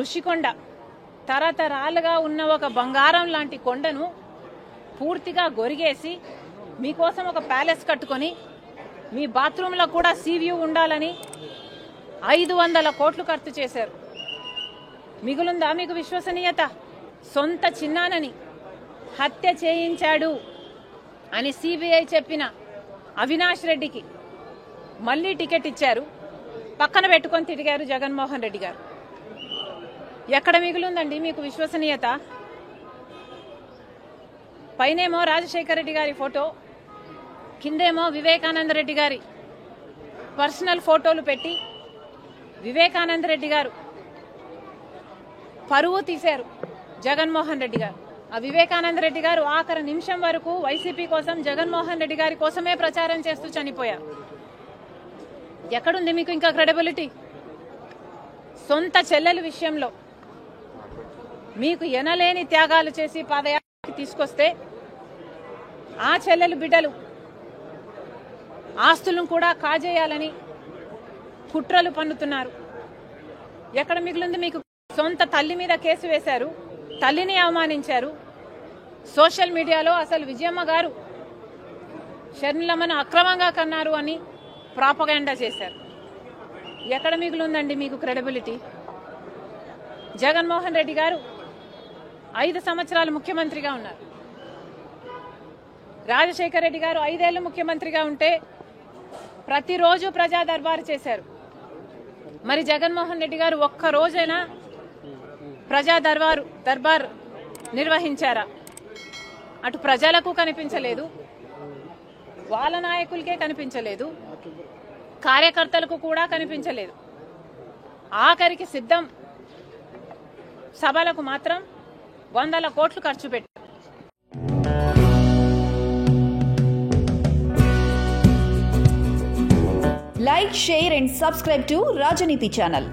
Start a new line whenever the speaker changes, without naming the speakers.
ఋషికొండ తరతరాలుగా ఉన్న ఒక బంగారం లాంటి కొండను పూర్తిగా గొరిగేసి మీకోసం ఒక ప్యాలెస్ కట్టుకొని మీ బాత్రూంలో కూడా సీవ్యూ ఉండాలని 500 కోట్లు ఖర్చు చేశారు. మిగులుందా మీకు విశ్వసనీయత? సొంత చిన్నానని హత్య చేయించాడు అని సిబిఐ చెప్పిన అవినాష్ రెడ్డికి మళ్ళీ టికెట్ ఇచ్చారు. పక్కన పెట్టుకొని తిరిగారు జగన్మోహన్ రెడ్డి గారు. ఎక్కడ మిగులుందండి మీకు విశ్వసనీయత? పైనేమో రాజశేఖర రెడ్డి గారి ఫోటో, కిందేమో వివేకానంద రెడ్డి గారి పర్సనల్ ఫోటోలు పెట్టి వివేకానంద రెడ్డి గారు పరువు తీశారు జగన్మోహన్ రెడ్డి గారు. ఆ వివేకానంద రెడ్డి గారు ఆఖరి నిమిషం వరకు వైసీపీ కోసం, జగన్మోహన్ రెడ్డి గారి కోసమే ప్రచారం చేస్తూ చనిపోయారు. ఎక్కడుంది మీకు ఇంకా క్రెడిబిలిటీ? సొంత చెల్లెల విషయంలో మీకు ఎనలేని త్యాగాలు చేసి పాదయాత్రకి తీసుకొస్తే ఆ చెల్లెలు బిడ్డలు ఆస్తులను కూడా కాజేయాలని కుట్రలు పన్నుతున్నారు. ఎక్కడ మిగిలింది మీకు? సొంత తల్లి మీద కేసు వేశారు, తల్లిని అవమానించారు. సోషల్ మీడియాలో అసలు విజయమ్మ గారు షర్మిలమ్మను అక్రమంగా కన్నారు అని ప్రాపగాండా చేశారు. ఎక్కడ మిగిలిందండి మీకు క్రెడిబిలిటీ? జగన్మోహన్ రెడ్డి గారు 5 సంవత్సరాలు ముఖ్యమంత్రిగా ఉన్నారు. రాజశేఖర రెడ్డి గారు 5 ఏళ్లు ముఖ్యమంత్రిగా ఉంటే ప్రతిరోజు ప్రజా దర్బారు చేశారు. మరి జగన్మోహన్ రెడ్డి గారు ఒక్క రోజైనా ప్రజా దర్బార్ నిర్వహించారా? అటు ప్రజలకు కనిపించలేదు, వాళ్ళ నాయకులకే కనిపించలేదు, కార్యకర్తలకు కూడా కనిపించలేదు. ఆఖరికి సిద్ధం సభలకు మాత్రం 100 కోట్లు ఖర్చు పెట్టారు.
Like, share and subscribe to Rajaniti channel.